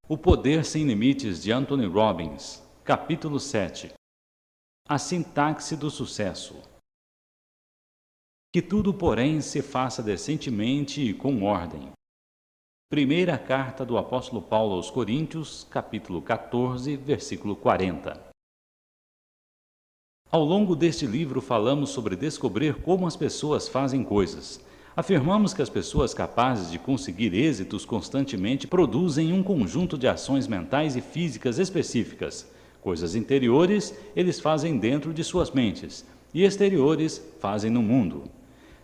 O Poder Sem Limites, de Anthony Robbins, capítulo 7. A sintaxe do sucesso. Que tudo, porém, se faça decentemente e com ordem. Primeira carta do apóstolo Paulo aos Coríntios, capítulo 14, versículo 40. Ao longo deste livro falamos sobre descobrir como as pessoas fazem coisas. Afirmamos que as pessoas capazes de conseguir êxitos constantemente produzem um conjunto de ações mentais e físicas específicas. Coisas interiores eles fazem dentro de suas mentes e exteriores fazem no mundo.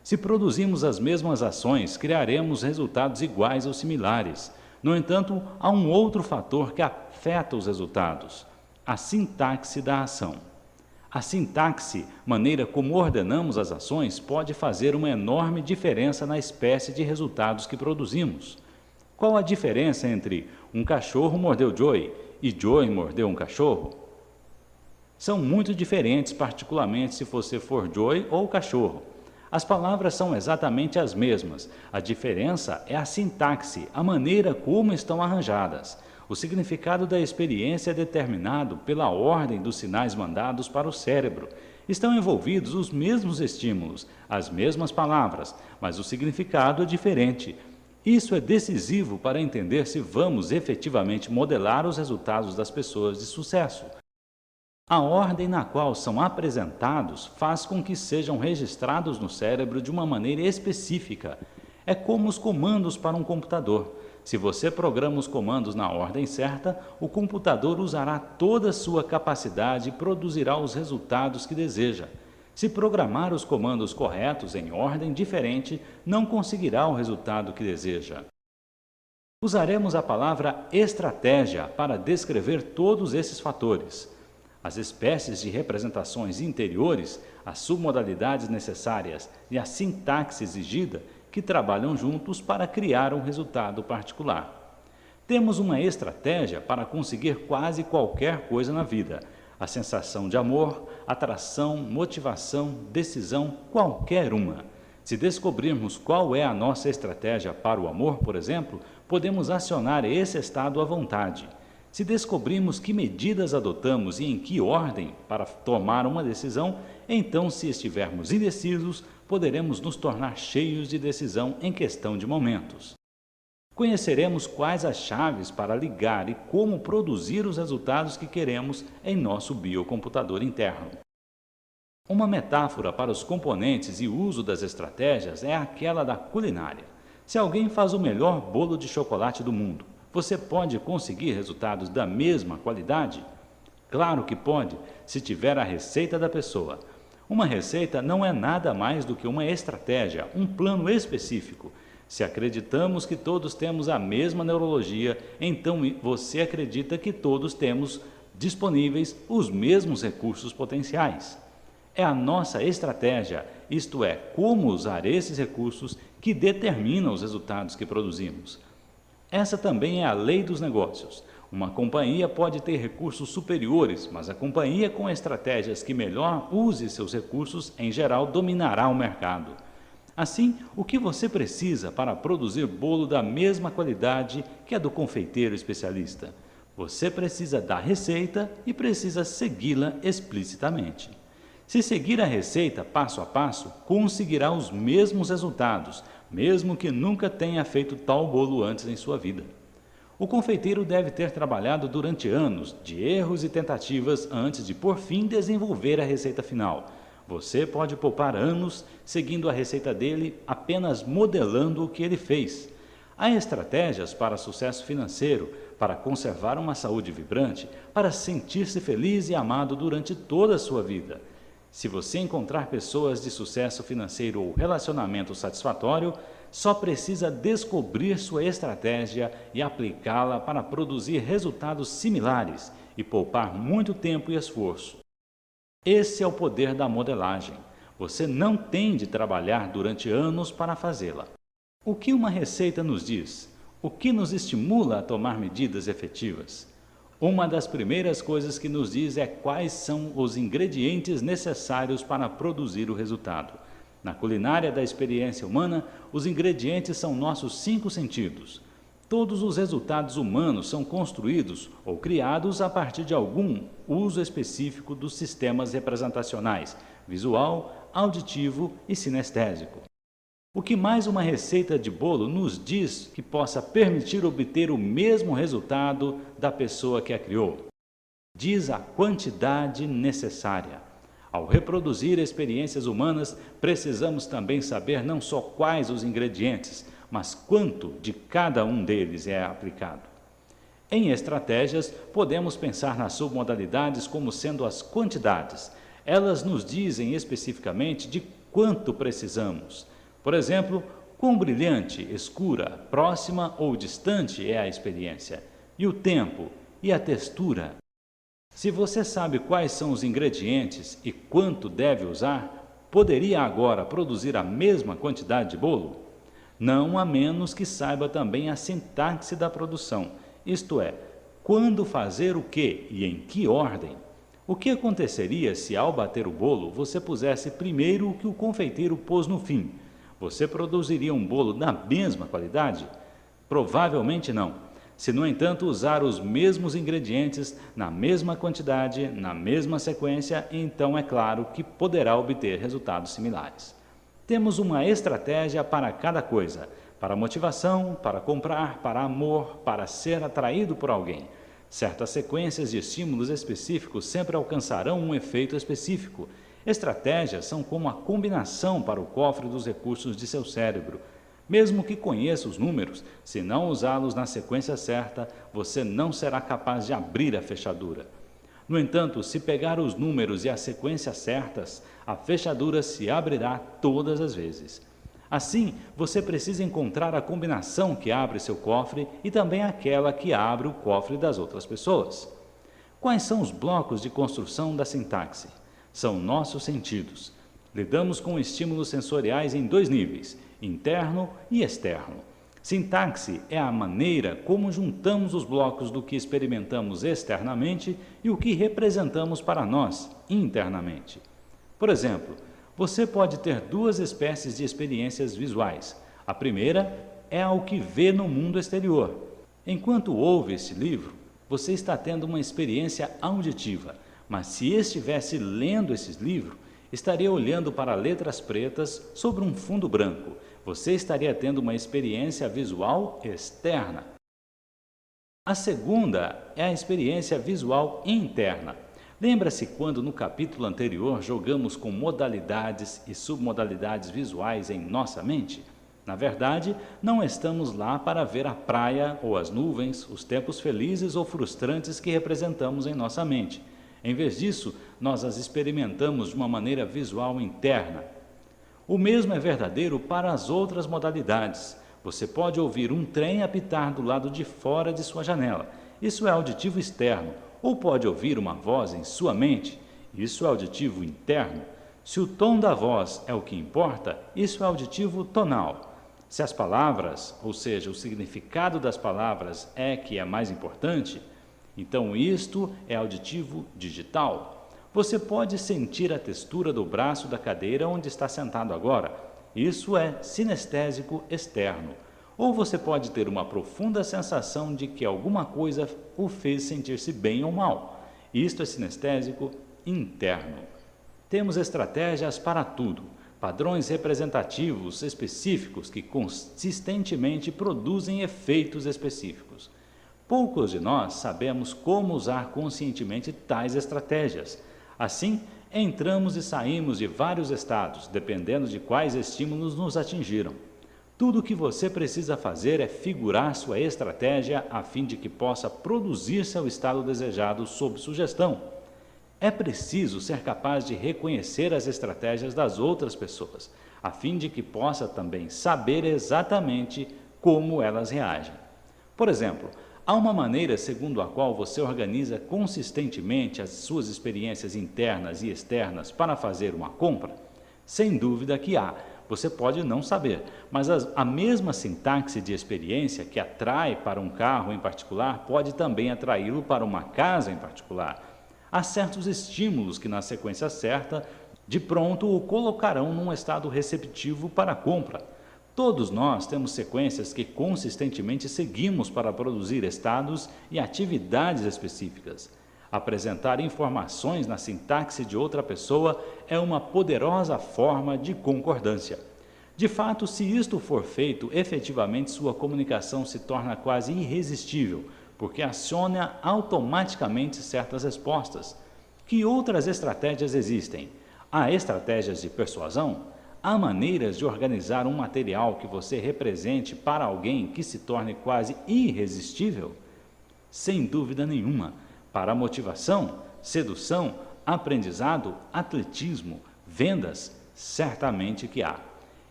Se produzimos as mesmas ações, criaremos resultados iguais ou similares. No entanto, há um outro fator que afeta os resultados: a sintaxe da ação. A sintaxe, maneira como ordenamos as ações, pode fazer uma enorme diferença na espécie de resultados que produzimos. Qual a diferença entre um cachorro mordeu Joey e Joey mordeu um cachorro? São muito diferentes, particularmente se você for Joey ou cachorro. As palavras são exatamente as mesmas. A diferença é a sintaxe, a maneira como estão arranjadas. O significado da experiência é determinado pela ordem dos sinais mandados para o cérebro. Estão envolvidos os mesmos estímulos, as mesmas palavras, mas o significado é diferente. Isso é decisivo para entender se vamos efetivamente modelar os resultados das pessoas de sucesso. A ordem na qual são apresentados faz com que sejam registrados no cérebro de uma maneira específica. É como os comandos para um computador. Se você programa os comandos na ordem certa, o computador usará toda a sua capacidade e produzirá os resultados que deseja. Se programar os comandos corretos em ordem diferente, não conseguirá o resultado que deseja. Usaremos a palavra estratégia para descrever todos esses fatores. As espécies de representações interiores, as submodalidades necessárias e a sintaxe exigida que trabalham juntos para criar um resultado particular. Temos uma estratégia para conseguir quase qualquer coisa na vida. A sensação de amor, atração, motivação, decisão, qualquer uma. Se descobrirmos qual é a nossa estratégia para o amor, por exemplo, podemos acionar esse estado à vontade. Se descobrirmos que medidas adotamos e em que ordem para tomar uma decisão, então, se estivermos indecisos, poderemos nos tornar cheios de decisão em questão de momentos. Conheceremos quais as chaves para ligar e como produzir os resultados que queremos em nosso biocomputador interno. Uma metáfora para os componentes e uso das estratégias é aquela da culinária. Se alguém faz o melhor bolo de chocolate do mundo, você pode conseguir resultados da mesma qualidade? Claro que pode, se tiver a receita da pessoa. Uma receita não é nada mais do que uma estratégia, um plano específico. Se acreditamos que todos temos a mesma neurologia, então você acredita que todos temos disponíveis os mesmos recursos potenciais. É a nossa estratégia, isto é, como usar esses recursos, que determina os resultados que produzimos. Essa também é a lei dos negócios. Uma companhia pode ter recursos superiores, mas a companhia com estratégias que melhor use seus recursos, em geral, dominará o mercado. Assim, o que você precisa para produzir bolo da mesma qualidade que a do confeiteiro especialista? Você precisa da receita e precisa segui-la explicitamente. Se seguir a receita passo a passo, conseguirá os mesmos resultados, mesmo que nunca tenha feito tal bolo antes em sua vida. O confeiteiro deve ter trabalhado durante anos de erros e tentativas antes de, por fim, desenvolver a receita final. Você pode poupar anos seguindo a receita dele, apenas modelando o que ele fez. Há estratégias para sucesso financeiro, para conservar uma saúde vibrante, para sentir-se feliz e amado durante toda a sua vida. Se você encontrar pessoas de sucesso financeiro ou relacionamento satisfatório, só precisa descobrir sua estratégia e aplicá-la para produzir resultados similares e poupar muito tempo e esforço. Esse é o poder da modelagem. Você não tem de trabalhar durante anos para fazê-la. O que uma receita nos diz? O que nos estimula a tomar medidas efetivas? Uma das primeiras coisas que nos diz é quais são os ingredientes necessários para produzir o resultado. Na culinária da experiência humana, os ingredientes são nossos 5 sentidos. Todos os resultados humanos são construídos ou criados a partir de algum uso específico dos sistemas representacionais, visual, auditivo e sinestésico. O que mais uma receita de bolo nos diz que possa permitir obter o mesmo resultado da pessoa que a criou? Diz a quantidade necessária. Ao reproduzir experiências humanas, precisamos também saber não só quais os ingredientes, mas quanto de cada um deles é aplicado. Em estratégias, podemos pensar nas submodalidades como sendo as quantidades. Elas nos dizem especificamente de quanto precisamos. Por exemplo, quão brilhante, escura, próxima ou distante é a experiência, e o tempo, e a textura. Se você sabe quais são os ingredientes e quanto deve usar, poderia agora produzir a mesma quantidade de bolo? Não, a menos que saiba também a sintaxe da produção, isto é, quando fazer o que e em que ordem. O que aconteceria se ao bater o bolo você pusesse primeiro o que o confeiteiro pôs no fim? Você produziria um bolo da mesma qualidade? Provavelmente não. Se, no entanto, usar os mesmos ingredientes, na mesma quantidade, na mesma sequência, então é claro que poderá obter resultados similares. Temos uma estratégia para cada coisa, para motivação, para comprar, para amor, para ser atraído por alguém. Certas sequências de estímulos específicos sempre alcançarão um efeito específico. Estratégias são como a combinação para o cofre dos recursos de seu cérebro. Mesmo que conheça os números, se não usá-los na sequência certa, você não será capaz de abrir a fechadura. No entanto, se pegar os números e as sequências certas, a fechadura se abrirá todas as vezes. Assim, você precisa encontrar a combinação que abre seu cofre e também aquela que abre o cofre das outras pessoas. Quais são os blocos de construção da sintaxe? São nossos sentidos. Lidamos com estímulos sensoriais em dois níveis, interno e externo. Sintaxe é a maneira como juntamos os blocos do que experimentamos externamente e o que representamos para nós internamente. Por exemplo, você pode ter duas espécies de experiências visuais. A primeira é ao que vê no mundo exterior. Enquanto ouve esse livro, você está tendo uma experiência auditiva, mas se estivesse lendo esse livro, estaria olhando para letras pretas sobre um fundo branco. Você estaria tendo uma experiência visual externa. A segunda é a experiência visual interna. Lembra-se quando no capítulo anterior jogamos com modalidades e submodalidades visuais em nossa mente? Na verdade, não estamos lá para ver a praia ou as nuvens, os tempos felizes ou frustrantes que representamos em nossa mente. Em vez disso, nós as experimentamos de uma maneira visual interna. O mesmo é verdadeiro para as outras modalidades. Você pode ouvir um trem apitar do lado de fora de sua janela. Isso é auditivo externo. Ou pode ouvir uma voz em sua mente. Isso é auditivo interno. Se o tom da voz é o que importa, isso é auditivo tonal. Se as palavras, ou seja, o significado das palavras é que é mais importante, então isto é auditivo digital. Você pode sentir a textura do braço da cadeira onde está sentado agora. Isso é sinestésico externo. Ou você pode ter uma profunda sensação de que alguma coisa o fez sentir-se bem ou mal. Isto é sinestésico interno. Temos estratégias para tudo, padrões representativos específicos que consistentemente produzem efeitos específicos. Poucos de nós sabemos como usar conscientemente tais estratégias. Assim, entramos e saímos de vários estados, dependendo de quais estímulos nos atingiram. Tudo o que você precisa fazer é figurar sua estratégia a fim de que possa produzir seu estado desejado sob sugestão. É preciso ser capaz de reconhecer as estratégias das outras pessoas, a fim de que possa também saber exatamente como elas reagem. Por exemplo, há uma maneira segundo a qual você organiza consistentemente as suas experiências internas e externas para fazer uma compra? Sem dúvida que há. Você pode não saber, mas a mesma sintaxe de experiência que atrai para um carro em particular pode também atraí-lo para uma casa em particular. Há certos estímulos que, na sequência certa, de pronto o colocarão num estado receptivo para a compra. Todos nós temos sequências que consistentemente seguimos para produzir estados e atividades específicas. Apresentar informações na sintaxe de outra pessoa é uma poderosa forma de concordância. De fato, se isto for feito, efetivamente sua comunicação se torna quase irresistível, porque aciona automaticamente certas respostas. Que outras estratégias existem? Há estratégias de persuasão? Há maneiras de organizar um material que você represente para alguém que se torne quase irresistível? Sem dúvida nenhuma. Para motivação, sedução, aprendizado, atletismo, vendas, certamente que há.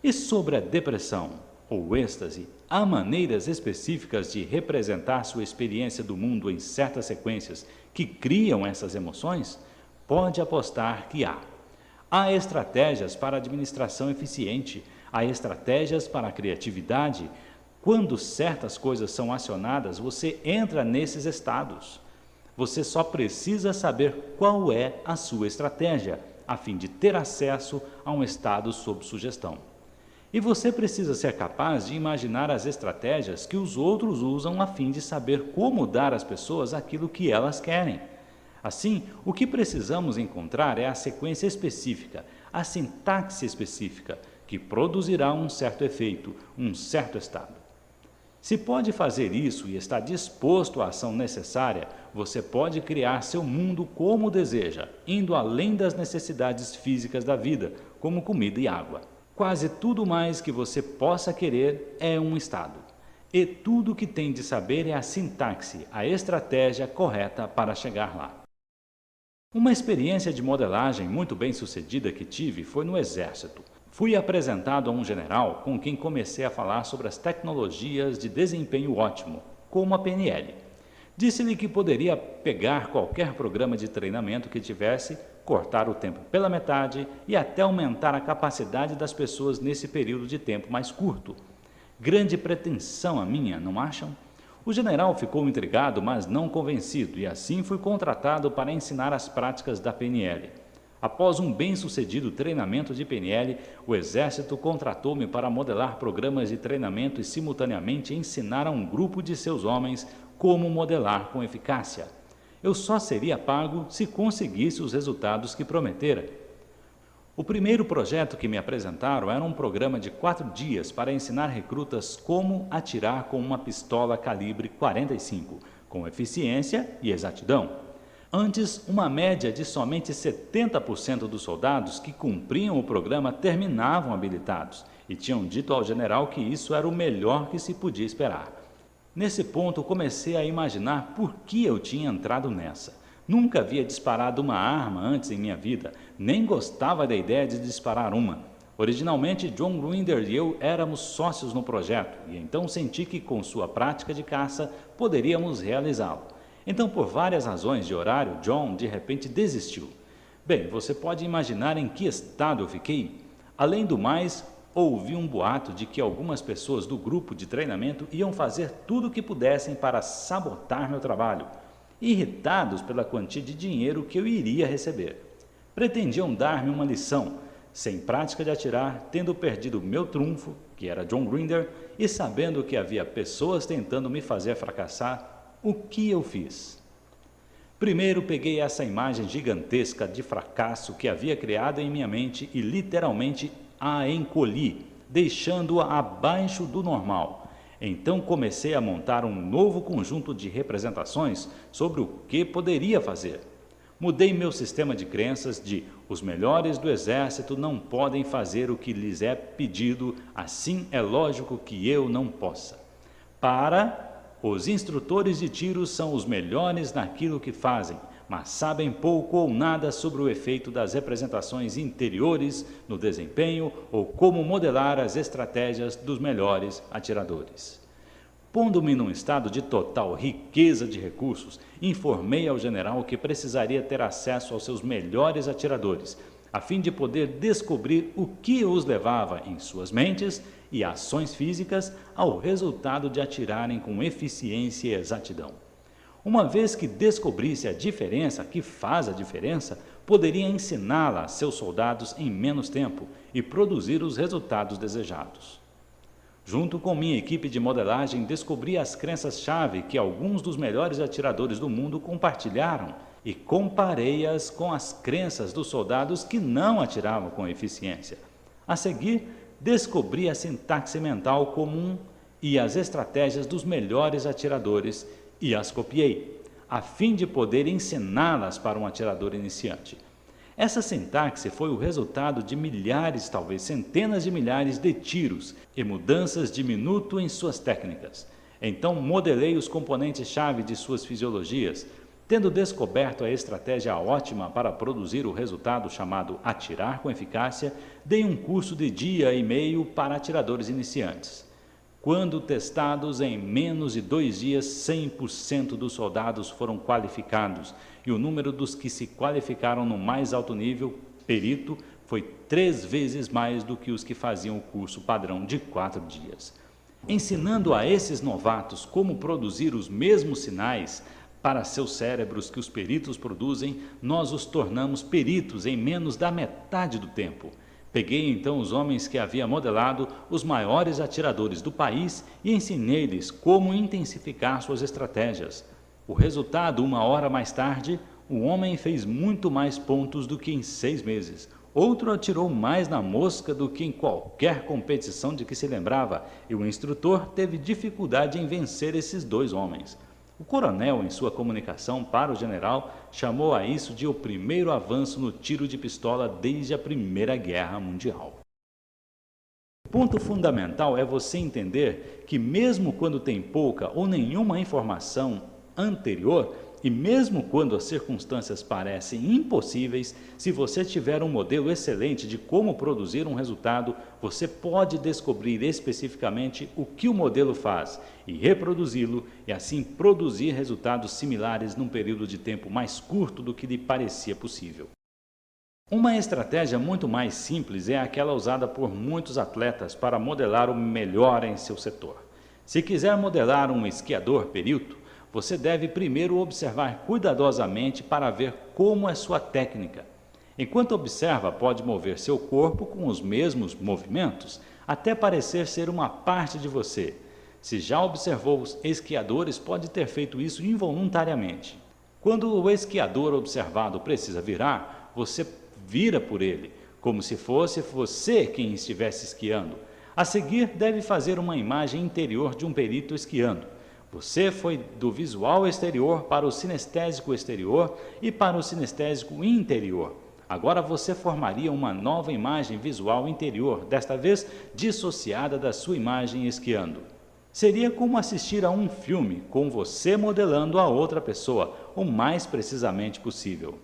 E sobre a depressão ou êxtase, há maneiras específicas de representar sua experiência do mundo em certas sequências que criam essas emoções? Pode apostar que há. Há estratégias para administração eficiente, há estratégias para a criatividade. Quando certas coisas são acionadas, você entra nesses estados. Você só precisa saber qual é a sua estratégia, a fim de ter acesso a um estado sob sugestão. E você precisa ser capaz de imaginar as estratégias que os outros usam a fim de saber como dar às pessoas aquilo que elas querem. Assim, o que precisamos encontrar é a sequência específica, a sintaxe específica, que produzirá um certo efeito, um certo estado. Se pode fazer isso e está disposto à ação necessária, você pode criar seu mundo como deseja, indo além das necessidades físicas da vida, como comida e água. Quase tudo mais que você possa querer é um estado. E tudo o que tem de saber é a sintaxe, a estratégia correta para chegar lá. Uma experiência de modelagem muito bem sucedida que tive foi no Exército. Fui apresentado a um general com quem comecei a falar sobre as tecnologias de desempenho ótimo, como a PNL. Disse-lhe que poderia pegar qualquer programa de treinamento que tivesse, cortar o tempo pela metade e até aumentar a capacidade das pessoas nesse período de tempo mais curto. Grande pretensão a minha, não acham? O general ficou intrigado, mas não convencido, e assim fui contratado para ensinar as práticas da PNL. Após um bem-sucedido treinamento de PNL, o Exército contratou-me para modelar programas de treinamento e simultaneamente ensinar a um grupo de seus homens como modelar com eficácia. Eu só seria pago se conseguisse os resultados que prometera. O primeiro projeto que me apresentaram era um programa de 4 dias para ensinar recrutas como atirar com uma pistola calibre 45, com eficiência e exatidão. Antes, uma média de somente 70% dos soldados que cumpriam o programa terminavam habilitados e tinham dito ao general que isso era o melhor que se podia esperar. Nesse ponto, comecei a imaginar por que eu tinha entrado nessa. Nunca havia disparado uma arma antes em minha vida, nem gostava da ideia de disparar uma. Originalmente, John Grinder e eu éramos sócios no projeto e então senti que com sua prática de caça poderíamos realizá-lo. Então, por várias razões de horário, John de repente desistiu. Bem, você pode imaginar em que estado eu fiquei? Além do mais, ouvi um boato de que algumas pessoas do grupo de treinamento iam fazer tudo o que pudessem para sabotar meu trabalho, irritados pela quantia de dinheiro que eu iria receber. Pretendiam dar-me uma lição, sem prática de atirar, tendo perdido meu trunfo, que era John Grinder, e sabendo que havia pessoas tentando me fazer fracassar. O que eu fiz? Primeiro peguei essa imagem gigantesca de fracasso que havia criado em minha mente e literalmente a encolhi, deixando-a abaixo do normal. Então comecei a montar um novo conjunto de representações sobre o que poderia fazer. Mudei meu sistema de crenças de os melhores do exército não podem fazer o que lhes é pedido, assim é lógico que eu não possa. Para os instrutores de tiro são os melhores naquilo que fazem, mas sabem pouco ou nada sobre o efeito das representações interiores no desempenho ou como modelar as estratégias dos melhores atiradores. Pondo-me num estado de total riqueza de recursos, informei ao general que precisaria ter acesso aos seus melhores atiradores, a fim de poder descobrir o que os levava em suas mentes e ações físicas ao resultado de atirarem com eficiência e exatidão. Uma vez que descobrisse a diferença que faz a diferença, poderia ensiná-la a seus soldados em menos tempo e produzir os resultados desejados. Junto com minha equipe de modelagem, descobri as crenças-chave que alguns dos melhores atiradores do mundo compartilharam e comparei-as com as crenças dos soldados que não atiravam com eficiência. A seguir, descobri a sintaxe mental comum e as estratégias dos melhores atiradores e as copiei, a fim de poder ensiná-las para um atirador iniciante. Essa sintaxe foi o resultado de milhares, talvez centenas de milhares de tiros e mudanças de minuto em suas técnicas. Então modelei os componentes-chave de suas fisiologias, tendo descoberto a estratégia ótima para produzir o resultado chamado atirar com eficácia, dei um curso de dia e meio para atiradores iniciantes. Quando testados em menos de 2 dias, 100% dos soldados foram qualificados e o número dos que se qualificaram no mais alto nível, perito, foi 3 vezes mais do que os que faziam o curso padrão de 4 dias. Ensinando a esses novatos como produzir os mesmos sinais para seus cérebros que os peritos produzem, nós os tornamos peritos em menos da metade do tempo. Peguei então os homens que havia modelado, os maiores atiradores do país, e ensinei-lhes como intensificar suas estratégias. O resultado, 1 hora mais tarde, o homem fez muito mais pontos do que em 6 meses. Outro atirou mais na mosca do que em qualquer competição de que se lembrava, e o instrutor teve dificuldade em vencer esses 2 homens. O coronel, em sua comunicação para o general, chamou a isso de o primeiro avanço no tiro de pistola desde a Primeira Guerra Mundial. O ponto fundamental é você entender que mesmo quando tem pouca ou nenhuma informação anterior, e mesmo quando as circunstâncias parecem impossíveis, se você tiver um modelo excelente de como produzir um resultado, você pode descobrir especificamente o que o modelo faz e reproduzi-lo e assim produzir resultados similares num período de tempo mais curto do que lhe parecia possível. Uma estratégia muito mais simples é aquela usada por muitos atletas para modelar o melhor em seu setor. Se quiser modelar um esquiador perito, você deve primeiro observar cuidadosamente para ver como é sua técnica. Enquanto observa, pode mover seu corpo com os mesmos movimentos, até parecer ser uma parte de você. Se já observou os esquiadores, pode ter feito isso involuntariamente. Quando o esquiador observado precisa virar, você vira por ele, como se fosse você quem estivesse esquiando. A seguir, deve fazer uma imagem interior de um perito esquiando. Você foi do visual exterior para o sinestésico exterior e para o sinestésico interior. Agora você formaria uma nova imagem visual interior, desta vez dissociada da sua imagem esquiando. Seria como assistir a um filme com você modelando a outra pessoa, o mais precisamente possível.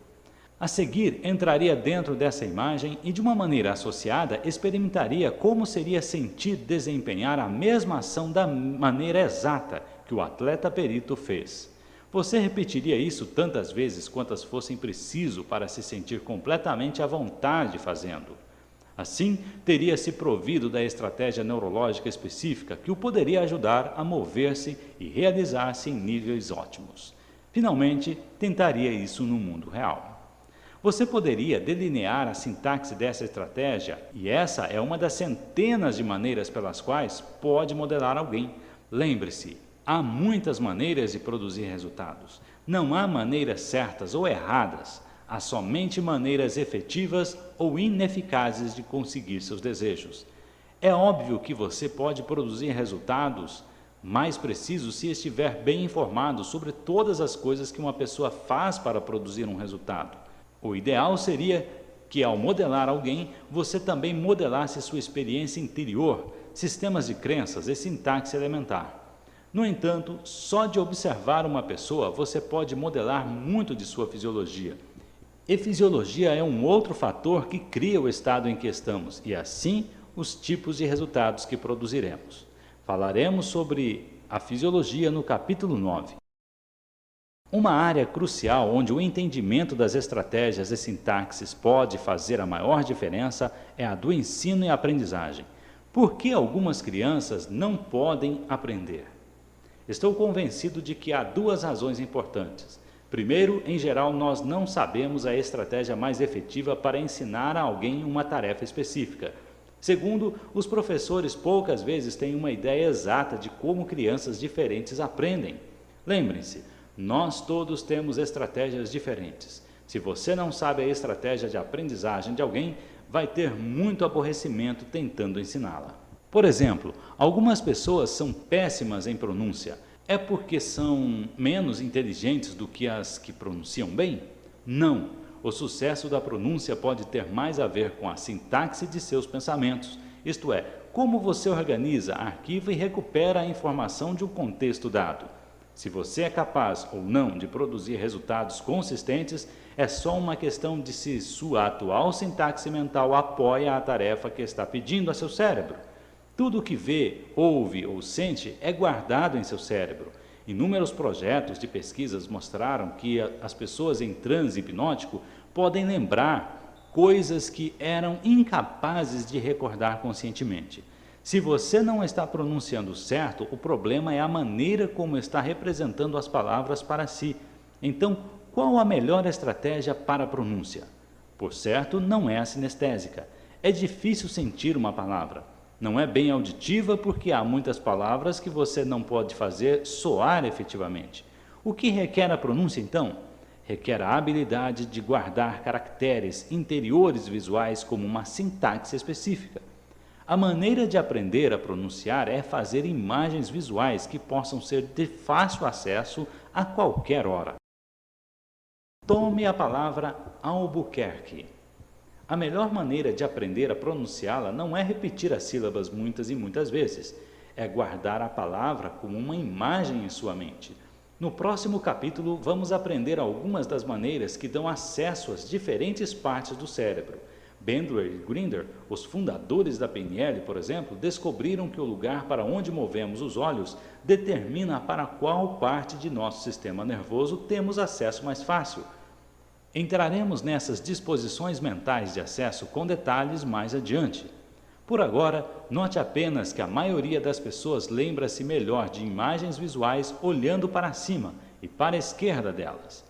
A seguir, entraria dentro dessa imagem e, de uma maneira associada, experimentaria como seria sentir desempenhar a mesma ação da maneira exata que o atleta perito fez. Você repetiria isso tantas vezes quantas fossem preciso para se sentir completamente à vontade fazendo. Assim, teria se provido da estratégia neurológica específica que o poderia ajudar a mover-se e realizar-se em níveis ótimos. Finalmente, tentaria isso no mundo real. Você poderia delinear a sintaxe dessa estratégia, e essa é uma das centenas de maneiras pelas quais pode modelar alguém. Lembre-se, há muitas maneiras de produzir resultados. Não há maneiras certas ou erradas. Há somente maneiras efetivas ou ineficazes de conseguir seus desejos. É óbvio que você pode produzir resultados mais precisos se estiver bem informado sobre todas as coisas que uma pessoa faz para produzir um resultado. O ideal seria que, ao modelar alguém, você também modelasse sua experiência interior, sistemas de crenças e sintaxe elementar. No entanto, só de observar uma pessoa, você pode modelar muito de sua fisiologia. E fisiologia é um outro fator que cria o estado em que estamos, e assim os tipos de resultados que produziremos. Falaremos sobre a fisiologia no capítulo 9. Uma área crucial onde o entendimento das estratégias e sintaxes pode fazer a maior diferença é a do ensino e aprendizagem. Por que algumas crianças não podem aprender? Estou convencido de que há 2 razões importantes. Primeiro, em geral, nós não sabemos a estratégia mais efetiva para ensinar a alguém uma tarefa específica. Segundo, os professores poucas vezes têm uma ideia exata de como crianças diferentes aprendem. Lembrem-se, nós todos temos estratégias diferentes. Se você não sabe a estratégia de aprendizagem de alguém, vai ter muito aborrecimento tentando ensiná-la. Por exemplo, algumas pessoas são péssimas em pronúncia. É porque são menos inteligentes do que as que pronunciam bem? Não. O sucesso da pronúncia pode ter mais a ver com a sintaxe de seus pensamentos, isto é, como você organiza, arquiva e recupera a informação de um contexto dado. Se você é capaz ou não de produzir resultados consistentes, é só uma questão de se sua atual sintaxe mental apoia a tarefa que está pedindo a seu cérebro. Tudo o que vê, ouve ou sente é guardado em seu cérebro. Inúmeros projetos de pesquisas mostraram que as pessoas em transe hipnótico podem lembrar coisas que eram incapazes de recordar conscientemente. Se você não está pronunciando certo, o problema é a maneira como está representando as palavras para si. Então, qual a melhor estratégia para a pronúncia? Por certo, não é a sinestésica. É difícil sentir uma palavra. Não é bem auditiva porque há muitas palavras que você não pode fazer soar efetivamente. O que requer a pronúncia, então? Requer a habilidade de guardar caracteres interiores visuais como uma sintaxe específica. A maneira de aprender a pronunciar é fazer imagens visuais que possam ser de fácil acesso a qualquer hora. Tome a palavra Albuquerque. A melhor maneira de aprender a pronunciá-la não é repetir as sílabas muitas e muitas vezes, é guardar a palavra como uma imagem em sua mente. No próximo capítulo, vamos aprender algumas das maneiras que dão acesso às diferentes partes do cérebro. Bandler e Grinder, os fundadores da PNL, por exemplo, descobriram que o lugar para onde movemos os olhos determina para qual parte de nosso sistema nervoso temos acesso mais fácil. Entraremos nessas disposições mentais de acesso com detalhes mais adiante. Por agora, note apenas que a maioria das pessoas lembra-se melhor de imagens visuais olhando para cima e para a esquerda delas.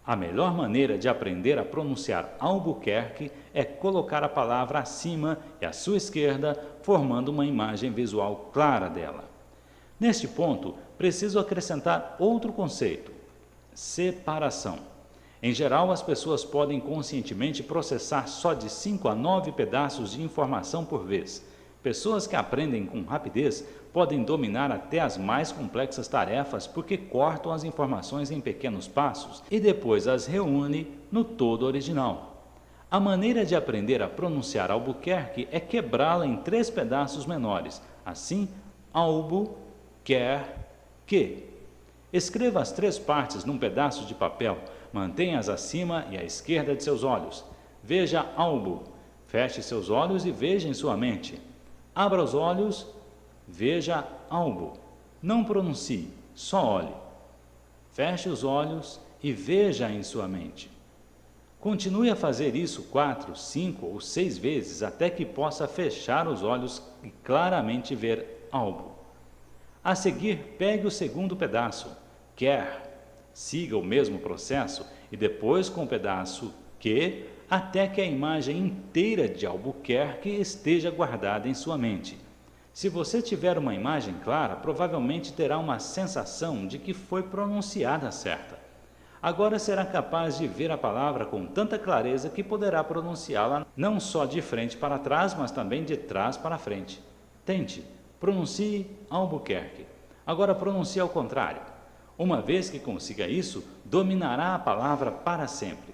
A melhor maneira de aprender a pronunciar Albuquerque é colocar a palavra acima e à sua esquerda, formando uma imagem visual clara dela. Neste ponto, preciso acrescentar outro conceito: separação. Em geral, as pessoas podem conscientemente processar só de 5 a 9 pedaços de informação por vez. Pessoas que aprendem com rapidez podem dominar até as mais complexas tarefas porque cortam as informações em pequenos passos e depois as reúne no todo original. A maneira de aprender a pronunciar Albuquerque é quebrá-la em 3 pedaços menores. Assim, albu, quer, que. Escreva as 3 partes num pedaço de papel. Mantenha-as acima e à esquerda de seus olhos. Veja albu. Feche seus olhos e veja em sua mente. Abra os olhos, veja albu. Não pronuncie, só olhe. Feche os olhos e veja em sua mente. Continue a fazer isso 4, 5 ou 6 vezes até que possa fechar os olhos e claramente ver algo. A seguir, pegue o segundo pedaço, quer. Siga o mesmo processo e depois com o pedaço que, até que a imagem inteira de Albuquerque esteja guardada em sua mente. Se você tiver uma imagem clara, provavelmente terá uma sensação de que foi pronunciada certa. Agora será capaz de ver a palavra com tanta clareza que poderá pronunciá-la não só de frente para trás, mas também de trás para frente. Tente, pronuncie Albuquerque. Agora pronuncie ao contrário. Uma vez que consiga isso, dominará a palavra para sempre.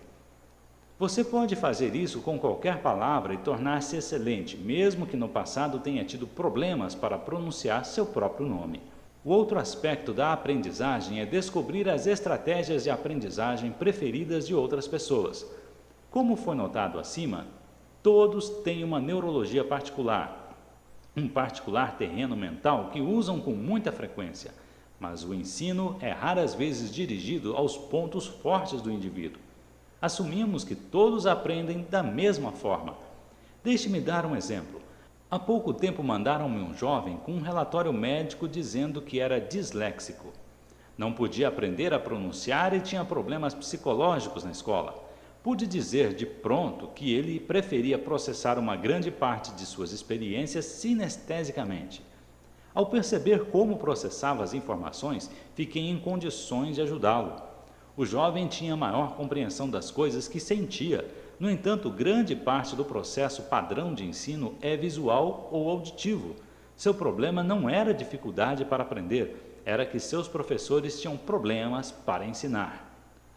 Você pode fazer isso com qualquer palavra e tornar-se excelente, mesmo que no passado tenha tido problemas para pronunciar seu próprio nome. O outro aspecto da aprendizagem é descobrir as estratégias de aprendizagem preferidas de outras pessoas. Como foi notado acima, todos têm uma neurologia particular, um particular terreno mental que usam com muita frequência, mas o ensino é raras vezes dirigido aos pontos fortes do indivíduo. Assumimos que todos aprendem da mesma forma. Deixe-me dar um exemplo. Há pouco tempo mandaram-me um jovem com um relatório médico dizendo que era disléxico. Não podia aprender a pronunciar e tinha problemas psicológicos na escola. Pude dizer de pronto que ele preferia processar uma grande parte de suas experiências sinestesicamente. Ao perceber como processava as informações, fiquei em condições de ajudá-lo. O jovem tinha maior compreensão das coisas que sentia. No entanto, grande parte do processo padrão de ensino é visual ou auditivo. Seu problema não era dificuldade para aprender, era que seus professores tinham problemas para ensinar.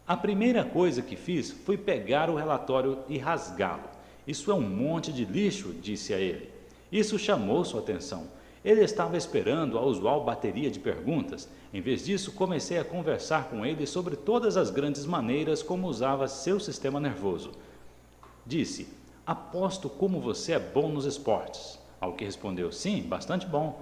A primeira coisa que fiz foi pegar o relatório e rasgá-lo. Isso é um monte de lixo, disse a ele. Isso chamou sua atenção. Ele estava esperando a usual bateria de perguntas. Em vez disso, comecei a conversar com ele sobre todas as grandes maneiras como usava seu sistema nervoso. Disse, aposto como você é bom nos esportes. Ao que respondeu, sim, bastante bom.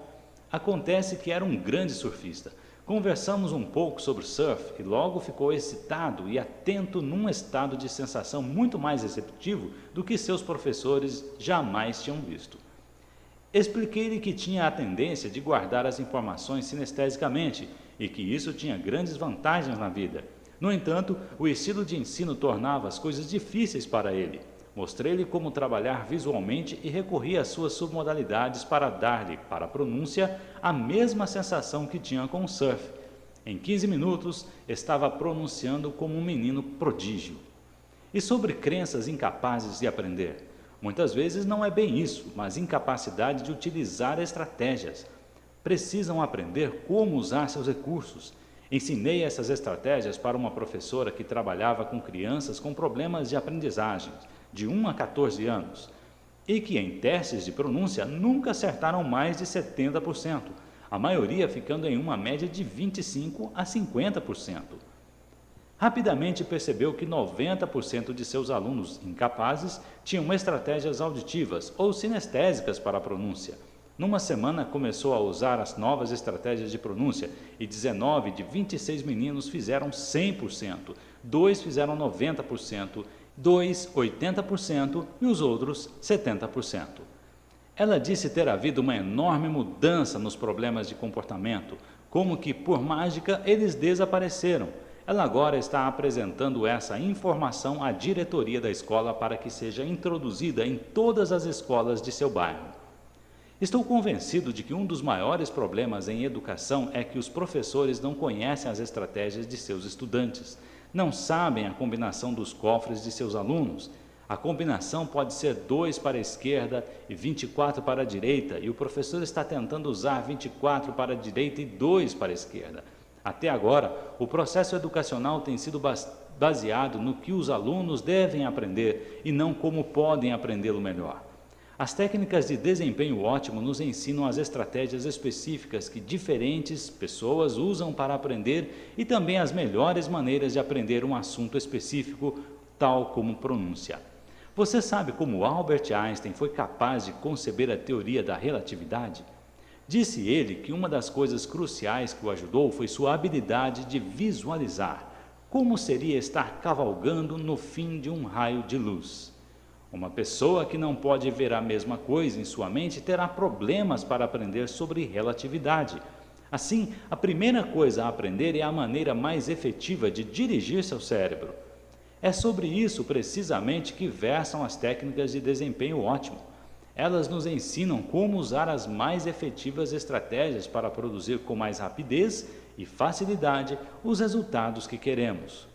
Acontece que era um grande surfista. Conversamos um pouco sobre surf e logo ficou excitado e atento num estado de sensação muito mais receptivo do que seus professores jamais tinham visto. Expliquei-lhe que tinha a tendência de guardar as informações sinestesicamente e que isso tinha grandes vantagens na vida. No entanto, o estilo de ensino tornava as coisas difíceis para ele. Mostrei-lhe como trabalhar visualmente e recorri às suas submodalidades para dar-lhe, para a pronúncia, a mesma sensação que tinha com o surf. Em 15 minutos, estava pronunciando como um menino prodígio. E sobre crenças incapazes de aprender? Muitas vezes não é bem isso, mas incapacidade de utilizar estratégias. Precisam aprender como usar seus recursos. Ensinei essas estratégias para uma professora que trabalhava com crianças com problemas de aprendizagem, de 1 a 14 anos, e que em testes de pronúncia nunca acertaram mais de 70%, a maioria ficando em uma média de 25% a 50%. Rapidamente percebeu que 90% de seus alunos incapazes tinham estratégias auditivas ou sinestésicas para a pronúncia. Numa semana começou a usar as novas estratégias de pronúncia e 19 de 26 meninos fizeram 100%, 2 fizeram 90%, 2 80% e os outros 70%. Ela disse ter havido uma enorme mudança nos problemas de comportamento, como que, por mágica, eles desapareceram. Ela agora está apresentando essa informação à diretoria da escola para que seja introduzida em todas as escolas de seu bairro. Estou convencido de que um dos maiores problemas em educação é que os professores não conhecem as estratégias de seus estudantes, não sabem a combinação dos cofres de seus alunos. A combinação pode ser 2 para a esquerda e 24 para a direita, e o professor está tentando usar 24 para a direita e 2 para a esquerda. Até agora, o processo educacional tem sido baseado no que os alunos devem aprender e não como podem aprendê-lo melhor. As técnicas de desempenho ótimo nos ensinam as estratégias específicas que diferentes pessoas usam para aprender e também as melhores maneiras de aprender um assunto específico, tal como pronúncia. Você sabe como Albert Einstein foi capaz de conceber a teoria da relatividade? Disse ele que uma das coisas cruciais que o ajudou foi sua habilidade de visualizar como seria estar cavalgando no fim de um raio de luz. Uma pessoa que não pode ver a mesma coisa em sua mente terá problemas para aprender sobre relatividade. Assim, a primeira coisa a aprender é a maneira mais efetiva de dirigir seu cérebro. É sobre isso precisamente que versam as técnicas de desempenho ótimo. Elas nos ensinam como usar as mais efetivas estratégias para produzir com mais rapidez e facilidade os resultados que queremos.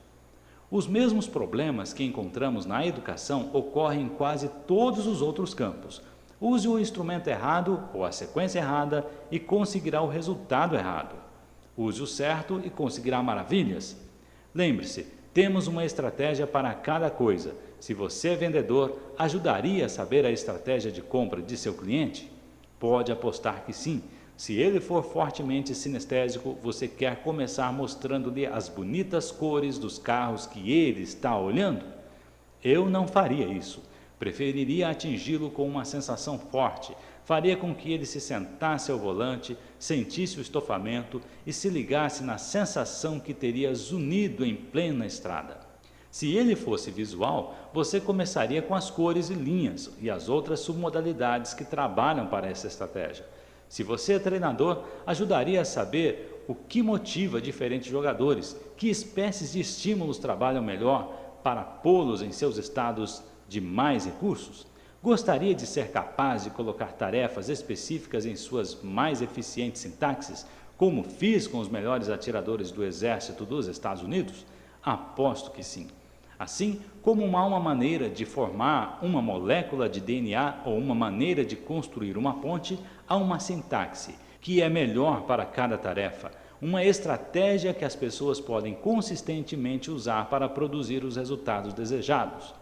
Os mesmos problemas que encontramos na educação ocorrem em quase todos os outros campos. Use o instrumento errado ou a sequência errada e conseguirá o resultado errado. Use o certo e conseguirá maravilhas. Lembre-se, temos uma estratégia para cada coisa. Se você é vendedor, ajudaria a saber a estratégia de compra de seu cliente? Pode apostar que sim. Se ele for fortemente sinestésico, você quer começar mostrando-lhe as bonitas cores dos carros que ele está olhando? Eu não faria isso. Preferiria atingi-lo com uma sensação forte. Faria com que ele se sentasse ao volante, sentisse o estofamento e se ligasse na sensação que teria zunido em plena estrada. Se ele fosse visual, você começaria com as cores e linhas e as outras submodalidades que trabalham para essa estratégia. Se você é treinador, ajudaria a saber o que motiva diferentes jogadores, que espécies de estímulos trabalham melhor, para pô-los em seus estados de mais recursos? Gostaria de ser capaz de colocar tarefas específicas em suas mais eficientes sintaxes, como fiz com os melhores atiradores do Exército dos Estados Unidos? Aposto que sim. Assim como há uma maneira de formar uma molécula de DNA ou uma maneira de construir uma ponte, há uma sintaxe que é melhor para cada tarefa, uma estratégia que as pessoas podem consistentemente usar para produzir os resultados desejados.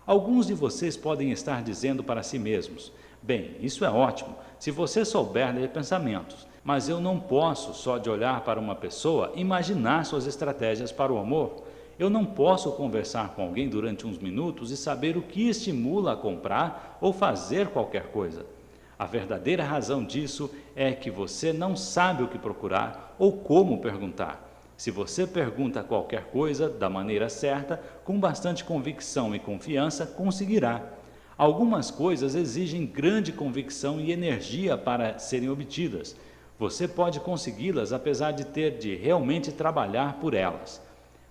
Alguns de vocês podem estar dizendo para si mesmos: bem, isso é ótimo, se você souber ler pensamentos, mas eu não posso, só de olhar para uma pessoa, imaginar suas estratégias para o amor. Eu não posso conversar com alguém durante uns minutos e saber o que estimula a comprar ou fazer qualquer coisa. A verdadeira razão disso é que você não sabe o que procurar ou como perguntar. Se você pergunta qualquer coisa da maneira certa, com bastante convicção e confiança, conseguirá. Algumas coisas exigem grande convicção e energia para serem obtidas. Você pode consegui-las apesar de ter de realmente trabalhar por elas.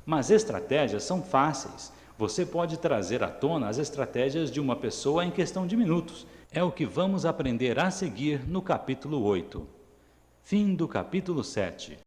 Mas estratégias são fáceis. Você pode trazer à tona as estratégias de uma pessoa em questão de minutos. É o que vamos aprender a seguir no capítulo 8. Fim do capítulo 7.